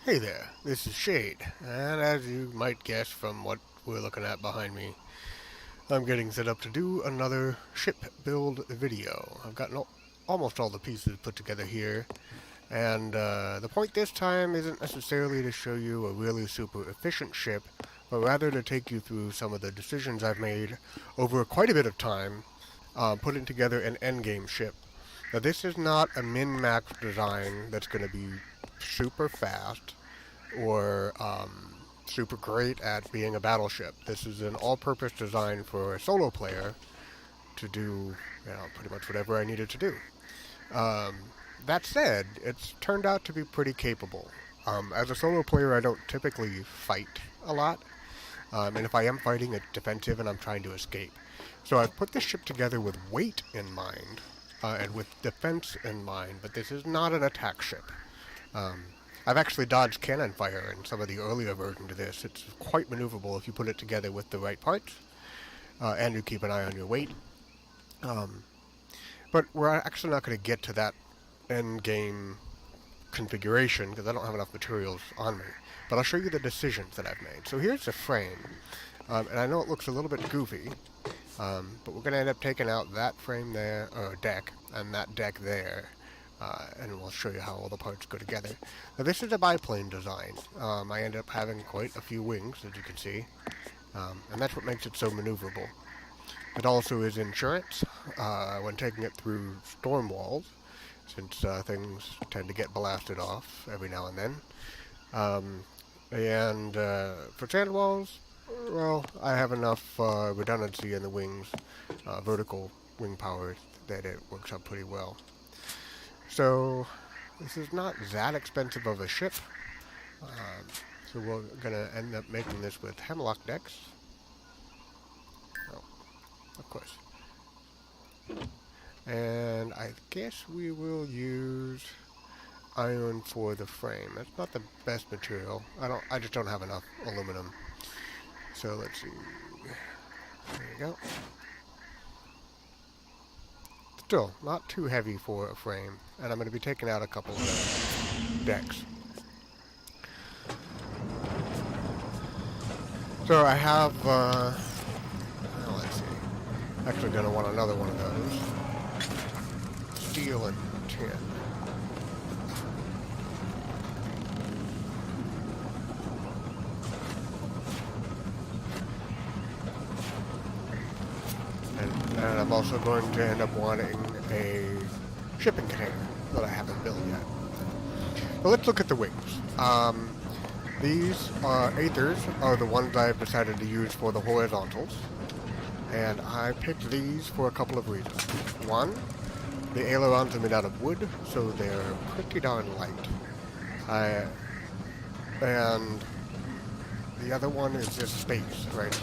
Hey there, this is Shade, and as you might guess from what we're looking at behind me, I'm getting set up to do another ship build video. I've gotten almost all the pieces put together here, and the point this time isn't necessarily to show you a really super efficient ship, but rather to take you through some of the decisions I've made over quite a bit of time, putting together an endgame ship. Now this is not a min-max design that's going to be super fast or super great at being a battleship. This is an all-purpose design for a solo player to do, pretty much whatever I needed to do. Um, that said, it's turned out to be pretty capable. As a solo player, I don't typically fight a lot, and if I am fighting, it's defensive and I'm trying to escape. So I've put this ship together with weight in mind and with defense in mind, but this is not an attack ship. Um, I've actually dodged cannon fire in some of the earlier versions of this. It's quite maneuverable if you put it together with the right parts, and you keep an eye on your weight. Um, but we're actually not going to get to that end game configuration because I don't have enough materials on me. But I'll show you the decisions that I've made. So here's the frame, and I know it looks a little bit goofy, but we're going to end up taking out that frame there, or deck, and that deck there. And we'll show you how all the parts go together. Now this is a biplane design. I end up having quite a few wings, as you can see, and that's what makes it so maneuverable. It also is insurance when taking it through storm walls, since things tend to get blasted off every now and then. And for sand walls, well, I have enough redundancy in the wings, vertical wing power, that it works out pretty well. So this is not that expensive of a ship. So we're going to end up making this with hemlock decks. Oh, of course. And I guess we will use iron for the frame. That's not the best material. I just don't have enough aluminum. So let's see. There you go. Still, not too heavy for a frame, and I'm going to be taking out a couple of decks. So I have, let's see, actually going to want another one of those. Steel and tin. And I'm also going to end up wanting a shipping container that I haven't built yet. Well, let's look at the wings. These Aethers are the ones I've decided to use for the horizontals. And I picked these for a couple of reasons. One, the ailerons are made out of wood, so they're pretty darn light. And the other one is this space right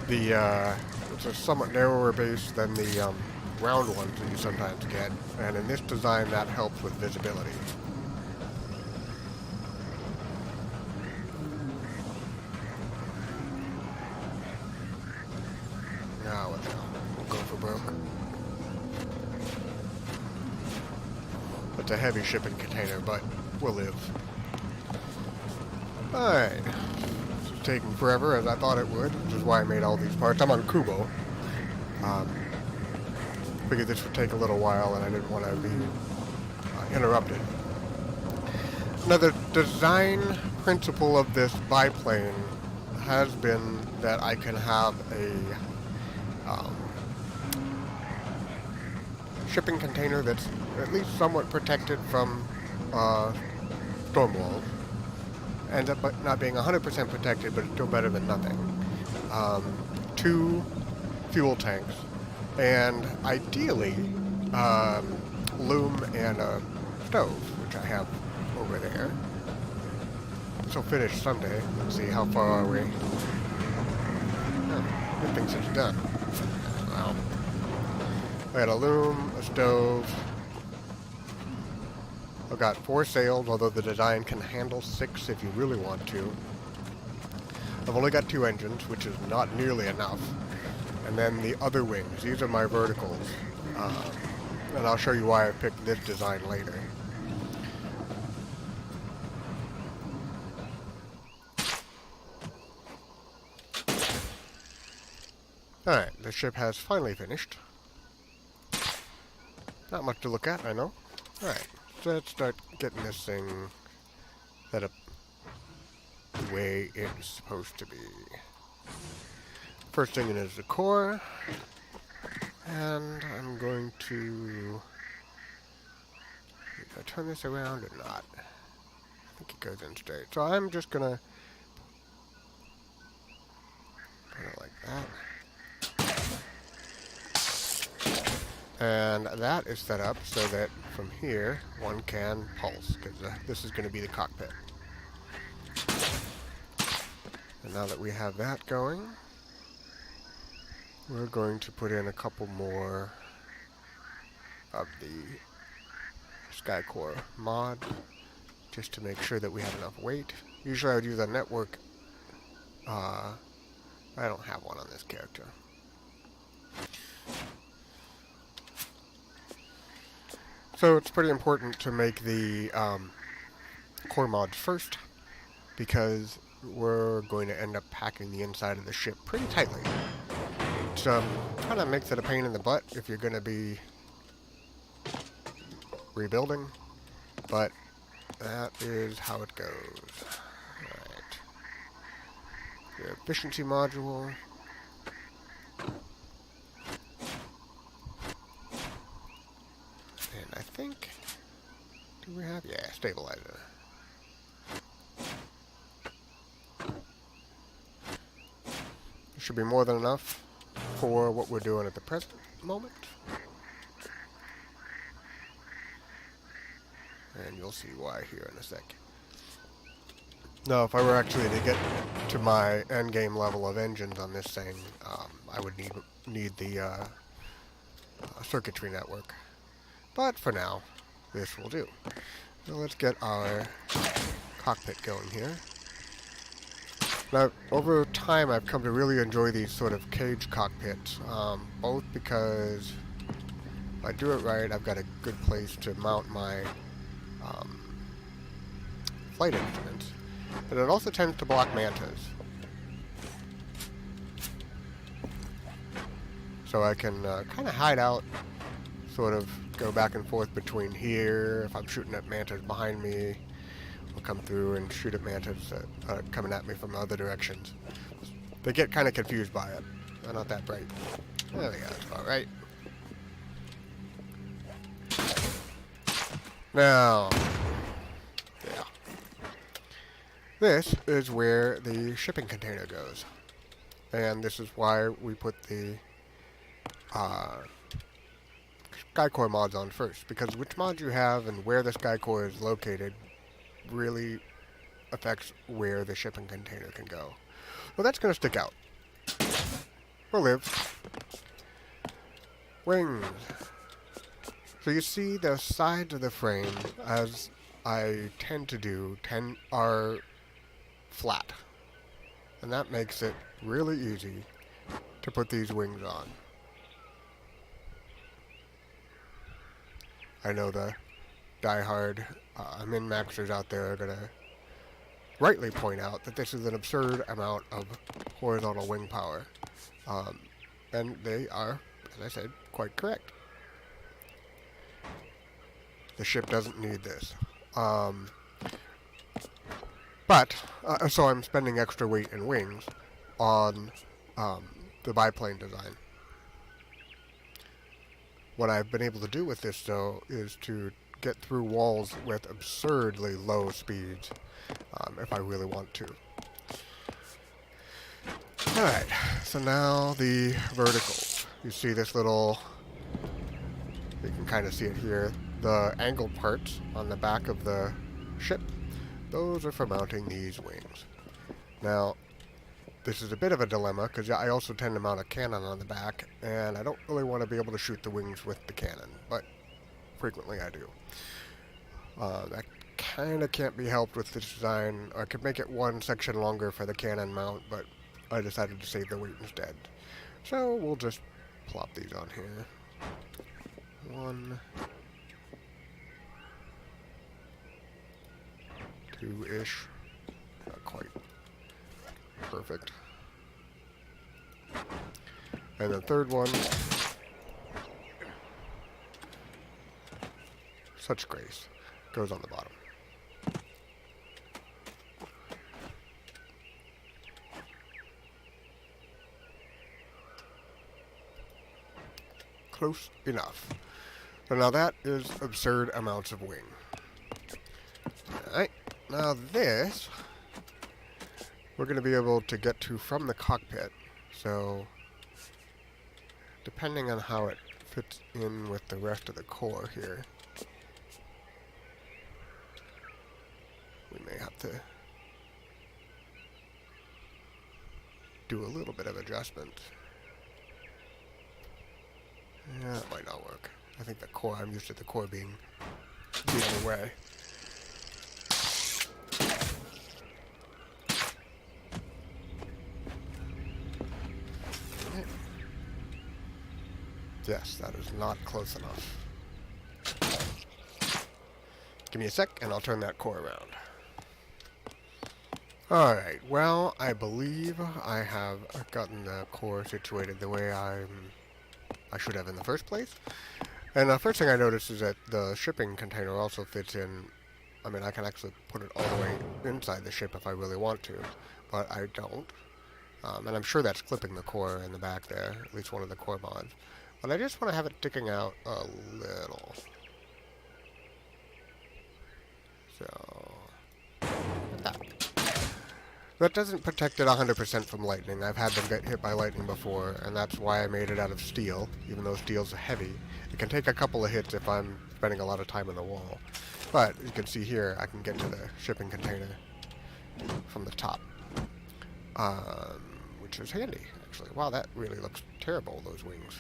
here. It's a somewhat narrower base than the round ones that you sometimes get, and in this design that helps with visibility. Now what the hell? We'll go for broke. It's a heavy shipping container, but we'll live. Alright. Taking forever as I thought it would, which is why I made all these parts. I'm on Kubo. Figured this would take a little while and I didn't want to be interrupted. Now the design principle of this biplane has been that I can have a shipping container that's at least somewhat protected from storm walls. Ends up not being 100% protected, but it's still better than nothing. 2 fuel tanks, and ideally, loom and a stove, which I have over there. This will finish someday. Let's see, how far are we? Oh, good thing it's done. Well, I got a loom, a stove. I've got 4 sails, although the design can handle 6 if you really want to. I've only got 2 engines, which is not nearly enough. And then the other wings, these are my verticals. And I'll show you why I picked this design later. Alright, the ship has finally finished. Not much to look at, I know. Alright, so let's start getting this thing set up the way it's supposed to be. First thing is the core. And I'm going to... If I turn this around or not? I think it goes in straight. So I'm just gonna put it like that. And that is set up so that from here one can pulse, because this is going to be the cockpit. And now that we have that going, we're going to put in a couple more of the SkyCore mod, just to make sure that we have enough weight. Usually I would use a network. I don't have one on this character. So it's pretty important to make the core mods first, because we're going to end up packing the inside of the ship pretty tightly. It kind of makes it a pain in the butt if you're going to be rebuilding, but that is how it goes. Alright. The efficiency module. And I think, do we have? Yeah, stabilizer. Should be more than enough for what we're doing at the present moment. And you'll see why here in a sec. Now, if I were actually to get to my endgame level of engines on this thing, I would need the circuitry network. But for now, this will do. So let's get our cockpit going here. Now, over time, I've come to really enjoy these sort of cage cockpits, both because if I do it right, I've got a good place to mount my flight instruments, but it also tends to block mantas. So I can kind of hide out, sort of go back and forth between here. If I'm shooting at mantas behind me, I'll come through and shoot at mantas that are coming at me from other directions. They get kind of confused by it. They're not that bright. There we go, that's about right. Now, yeah. This is where the shipping container goes. And this is why we put the SkyCore mods on first. Because which mods you have and where the SkyCore is located really affects where the shipping container can go. Well, that's going to stick out. Or live. Wings. So you see the sides of the frame, as I tend to do, are flat. And that makes it really easy to put these wings on. I know the die-hard min-maxers out there are going to rightly point out that this is an absurd amount of horizontal wing power. And they are, as I said, quite correct. The ship doesn't need this. So I'm spending extra weight and wings on the biplane design. What I've been able to do with this, though, is to get through walls with absurdly low speeds, if I really want to. Alright, so now the verticals. You see this little, you can kind of see it here, the angled parts on the back of the ship. Those are for mounting these wings. Now, this is a bit of a dilemma, because I also tend to mount a cannon on the back, and I don't really want to be able to shoot the wings with the cannon, but frequently I do. That kind of can't be helped with this design. I could make it one section longer for the cannon mount, but I decided to save the weight instead. So we'll just plop these on here. One, two-ish. Not quite perfect. And the third one, such grace, goes on the bottom. Close enough. So now that is absurd amounts of wing. Alright, now this we're going to be able to get to from the cockpit. So depending on how it fits in with the rest of the core here, we may have to do a little bit of adjustment. Yeah, that might not work. I think the core, I'm used to the core being the other way. Yes, that is not close enough. Give me a sec, and I'll turn that core around. Alright, well, I believe I have gotten the core situated the way I should have in the first place. And the first thing I noticed is that the shipping container also fits in. I mean, I can actually put it all the way inside the ship if I really want to, but I don't. And I'm sure that's clipping the core in the back there, at least one of the core mods. But I just want to have it sticking out a little. So that doesn't protect it 100% from lightning. I've had them get hit by lightning before, and that's why I made it out of steel, even though steel's heavy. It can take a couple of hits if I'm spending a lot of time on the wall. But you can see here, I can get to the shipping container from the top, which is handy, actually. Wow, that really looks terrible, those wings.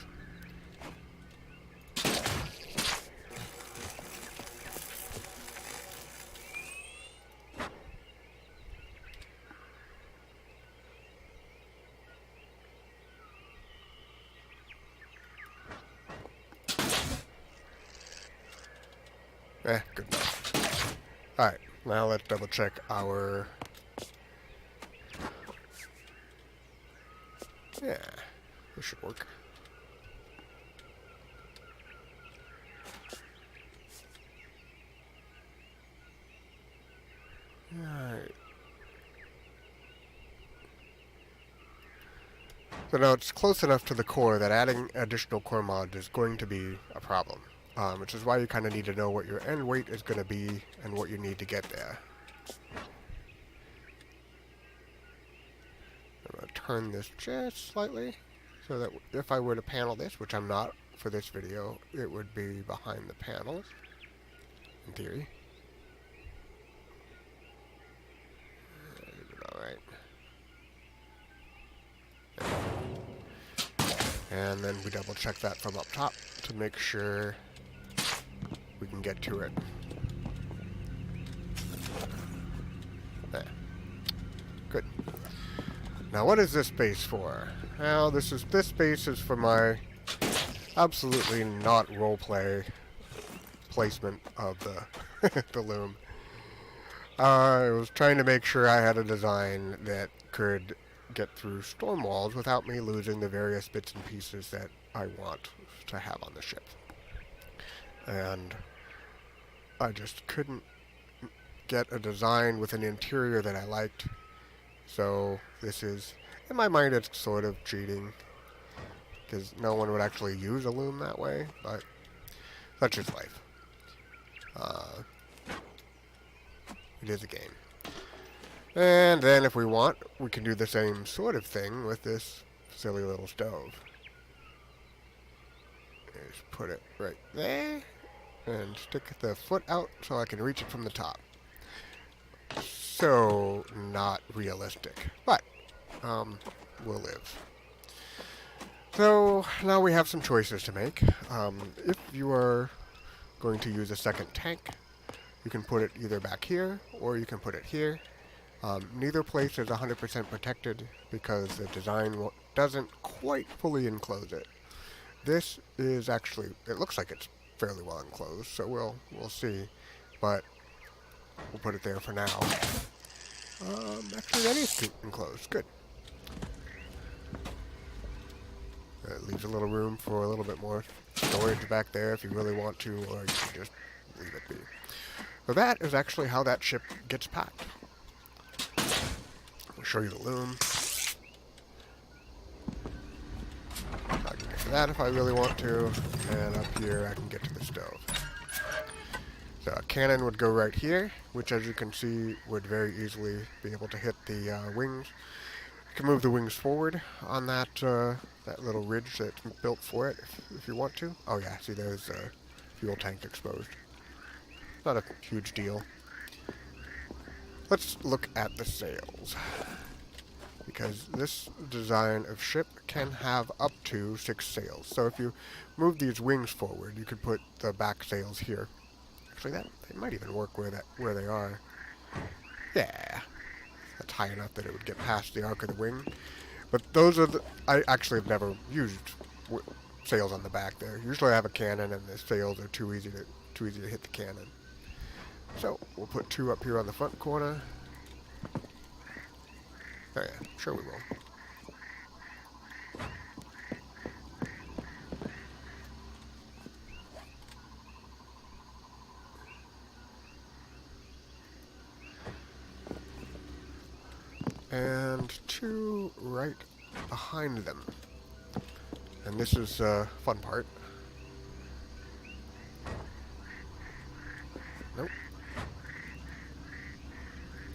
Good enough. Alright, now let's double check our... Yeah, this should work. Alright. So now it's close enough to the core that adding additional core mod is going to be a problem. Which is why you kind of need to know what your end weight is going to be and what you need to get there. I'm going to turn this just slightly so that if I were to panel this, which I'm not for this video, it would be behind the panels, in theory. Alright. And then we double check that from up top to make sure we can get to it. There. Good. Now what is this base for? Well, this base is for my absolutely not roleplay placement of the the loom. I was trying to make sure I had a design that could get through storm walls without me losing the various bits and pieces that I want to have on the ship. And I just couldn't get a design with an interior that I liked. So this is, in my mind, it's sort of cheating, because no one would actually use a loom that way, but such is life. It is a game. And then if we want, we can do the same sort of thing with this silly little stove. Just put it right there, and stick the foot out so I can reach it from the top. So, not realistic, but we'll live. So, now we have some choices to make. If you are going to use a second tank, you can put it either back here, or you can put it here. Neither place is 100% protected because the design doesn't quite fully enclose it. This is actually, it looks like it's fairly well enclosed, so we'll see, but we'll put it there for now. Actually that is enclosed, good. It leaves a little room for a little bit more storage back there if you really want to, or you can just leave it be. So that is actually how that ship gets packed. I'll show you the loom. I can get to that if I really want to, and up here I can get to the stove. So a cannon would go right here, which as you can see would very easily be able to hit the wings. You can move the wings forward on that that little ridge that's built for it if you want to. Oh yeah, see there's a fuel tank exposed. Not a huge deal. Let's look at the sails, because this design of ship can have up to 6 sails. So if you move these wings forward, you could put the back sails here. Actually, that it might even work where they are. Yeah, that's high enough that it would get past the arc of the wing. But those are I actually have never used sails on the back there. Usually I have a cannon, and the sails are too easy to hit the cannon. So we'll put 2 up here on the front corner. Oh yeah, sure we will. And 2 right behind them. And this is the fun part. Nope.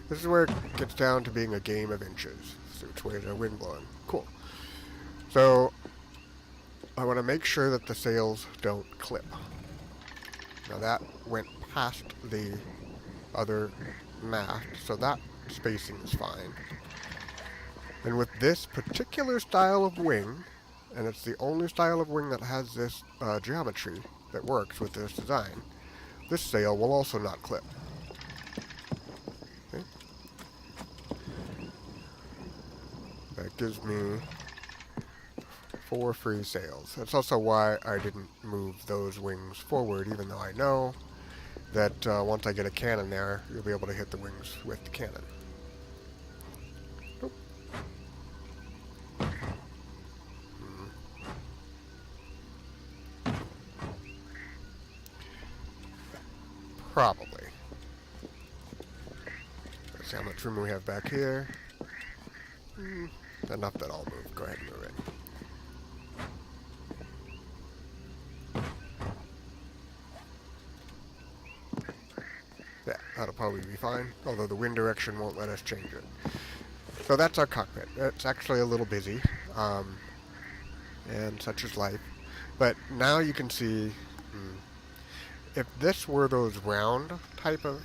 This is where it gets down to being a game of inches. So which way is our wind blowing? Cool. So I want to make sure that the sails don't clip. Now that went past the other mast, so that spacing is fine. And with this particular style of wing, and it's the only style of wing that has this geometry that works with this design, this sail will also not clip. Okay. That gives me 4 free sails. That's also why I didn't move those wings forward, even though I know that once I get a cannon there, you'll be able to hit the wings with the cannon. Nope. Probably. Let's see how much room we have back here. Enough that I'll move. Go ahead and move it. Yeah, that'll probably be fine, although the wind direction won't let us change it. So that's our cockpit. It's actually a little busy, and such is life. But now you can see, if this were those round type of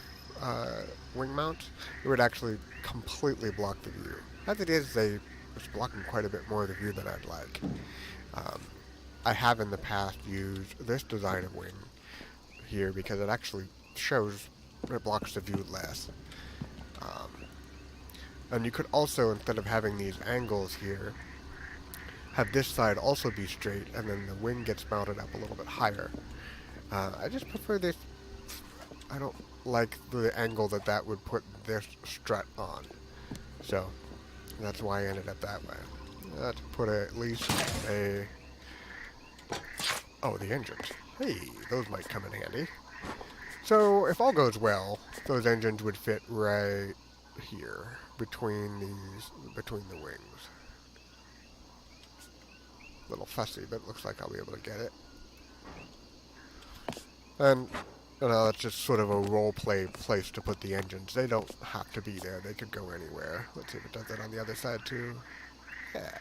wing mounts, it would actually completely block the view. As it is, it's blocking quite a bit more of the view than I'd like. I have in the past used this design of wing here because it actually shows it blocks the view less. And you could also, instead of having these angles here, have this side also be straight, and then the wing gets mounted up a little bit higher. I just prefer this. I don't like the angle that would put this strut on. So that's why I ended up that way. Let's put at least a... Oh, the engines. Hey, those might come in handy. So if all goes well, those engines would fit right here between the wings. A little fussy, but it looks like I'll be able to get it. And that's just sort of a role-play place to put the engines. They don't have to be there. They could go anywhere. Let's see if it does that on the other side too. Yeah.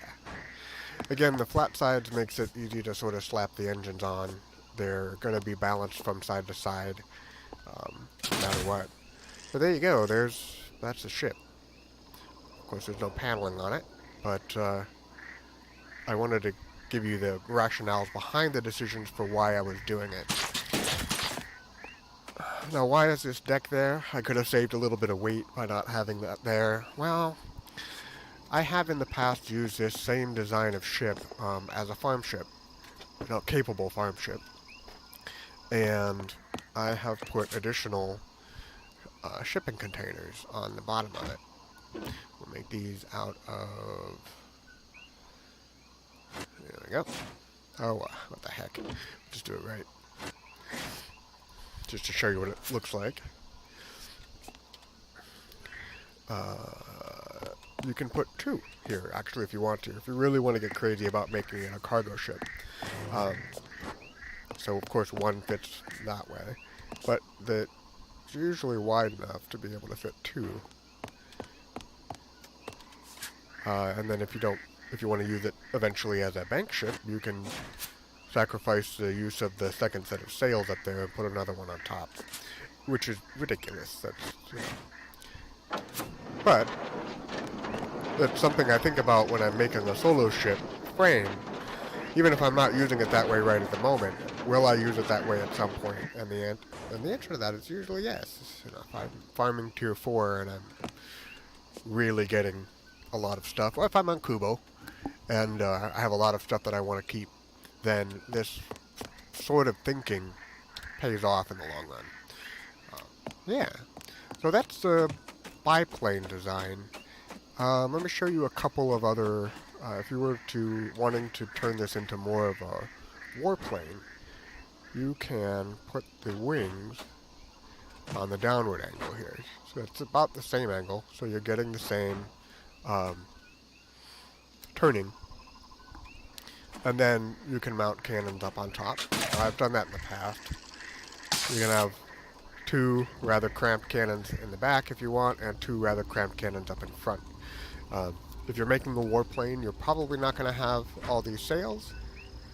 Again, the flat sides makes it easy to sort of slap the engines on. They're going to be balanced from side to side, no matter what. But there you go. That's the ship. Of course, there's no paneling on it, but I wanted to give you the rationales behind the decisions for why I was doing it. Now, why is this deck there? I could have saved a little bit of weight by not having that there. Well, I have in the past used this same design of ship as a farm ship, capable farm ship, and I have put additional shipping containers on the bottom of it. We'll make these out of There we go. Oh, what the heck. Just do it right. Just to show you what it looks like. You can put 2 here, actually, if you want to. If you really want to get crazy about making it a cargo ship. So, of course, 1 fits that way. But it's usually wide enough to be able to fit 2. And then if you want to use it eventually as a bank ship, you can sacrifice the use of the second set of sails up there and put another one on top, which is ridiculous. But that's something I think about when I'm making a solo ship frame. Even if I'm not using it that way right at the moment, will I use it that way at some point? And the answer to that is usually yes. If I'm farming tier 4 and I'm really getting a lot of stuff, or if I'm on Kubo and I have a lot of stuff that I want to keep, then this sort of thinking pays off in the long run. Yeah, so that's the biplane design. Let me show you a couple of other, if you were wanting to turn this into more of a warplane, you can put the wings on the downward angle here. So it's about the same angle, so you're getting the same turning. And then you can mount cannons up on top. I've done that in the past. You can have 2 rather cramped cannons in the back if you want, and 2 rather cramped cannons up in front. If you're making a warplane, you're probably not going to have all these sails.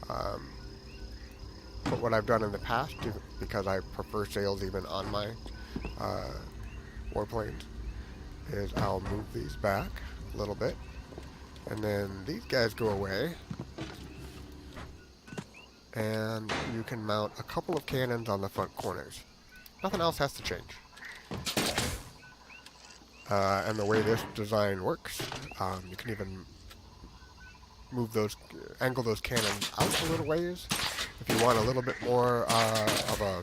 But what I've done in the past, because I prefer sails even on my warplanes, is I'll move these back a little bit, and then these guys go away, and you can mount a couple of cannons on the front corners. Nothing else has to change. And the way this design works, you can even angle those cannons out a little ways. If you want a little bit more of a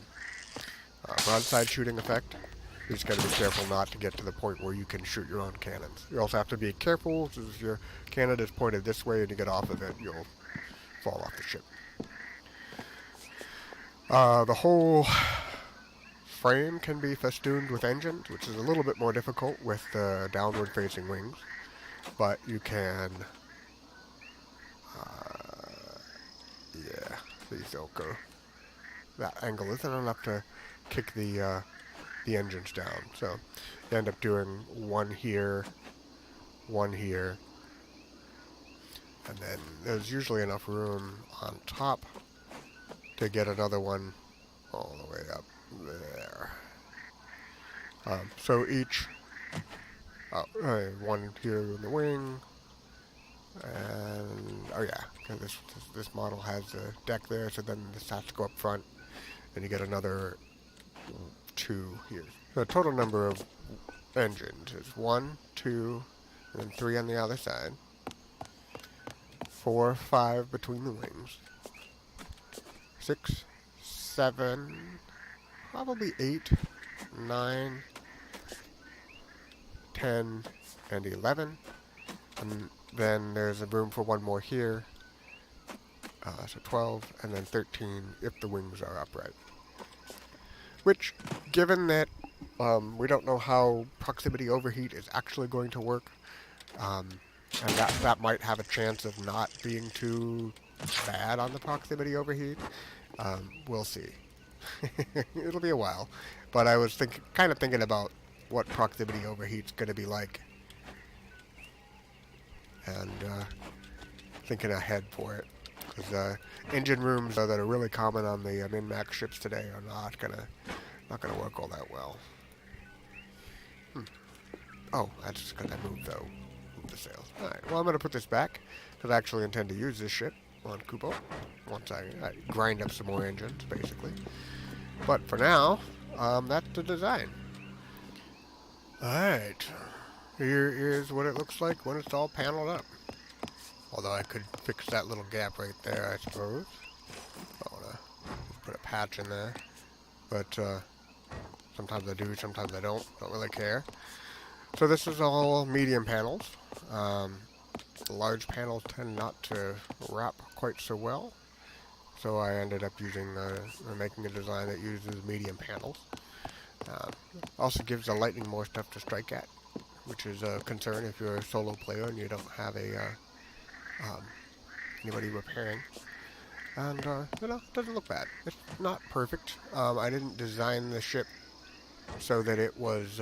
broadside shooting effect, you just got to be careful not to get to the point where you can shoot your own cannons. You also have to be careful, because if your cannon is pointed this way and you get off of it, you'll fall off the ship. The whole frame can be festooned with engines, which is a little bit more difficult with the downward facing wings, but you can, yeah, please don't go. That angle isn't enough to kick the engines down, so you end up doing 1 here, 1 here, and then there's usually enough room on top to get another one all the way up there. So each, 1 here in the wing, and, oh yeah, because this model has a deck there, so then this has to go up front, and you get another 2 here. The total number of engines is 1, 2, and then 3 on the other side, 4, 5 between the wings, 6, 7, probably 8, 9, 10, and 11. And then there's a room for 1 more here. So 12, and then 13 if the wings are upright. Which, given that we don't know how proximity overheat is actually going to work, and that might have a chance of not being too bad on the proximity overheat, we'll see. It'll be a while. But I was kind of thinking about what proximity overheat's going to be like, and thinking ahead for it. Because engine rooms that are really common on the min-max ships today are not gonna work all that well. Oh, that's just gonna move the sails. All right. Well, I'm gonna put this back because I actually intend to use this ship on Kubo once I grind up some more engines, basically. But for now, that's the design. All right. Here's what it looks like when it's all paneled up. Although I could fix that little gap right there, I suppose. I want to put a patch in there. But sometimes I do, sometimes I don't. Don't really care. So this is all medium panels. large panels tend not to wrap quite so well. So I ended up making a design that uses medium panels. Um, Also gives the lightning more stuff to strike at, which is a concern if you're a solo player and you don't have um, anybody repairing. And, it doesn't look bad. It's not perfect. I didn't design the ship so that it was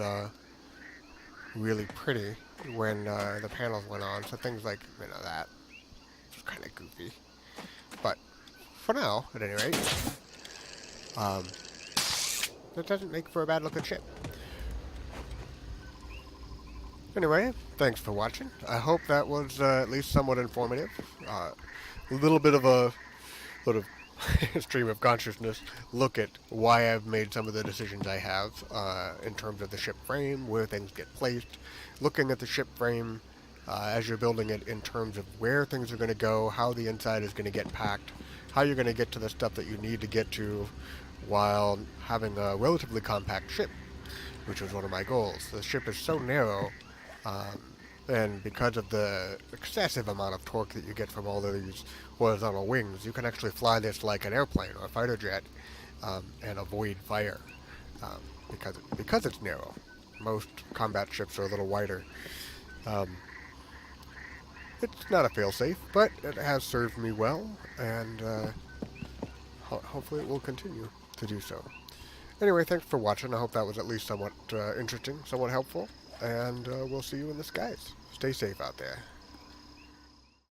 really pretty when the panels went on. So things like, that was kind of goofy. But for now, at any rate, um, it doesn't make for a bad looking ship. Anyway, thanks for watching. I hope that was at least somewhat informative. A little bit of a sort of stream of consciousness look at why I've made some of the decisions I have in terms of the ship frame, where things get placed, looking at the ship frame as you're building it in terms of where things are going to go, how the inside is going to get packed, how you're going to get to the stuff that you need to get to while having a relatively compact ship, which was one of my goals. The ship is so narrow, um, and because of the excessive amount of torque that you get from all of these horizontal wings, you can actually fly this like an airplane or a fighter jet and avoid fire um, because it's narrow. Most combat ships are a little wider. Um, it's not a failsafe, but it has served me well, and hopefully it will continue to do so. Anyway, thanks for watching. I hope that was at least somewhat interesting, somewhat helpful, and we'll see you in the skies. Stay safe out there.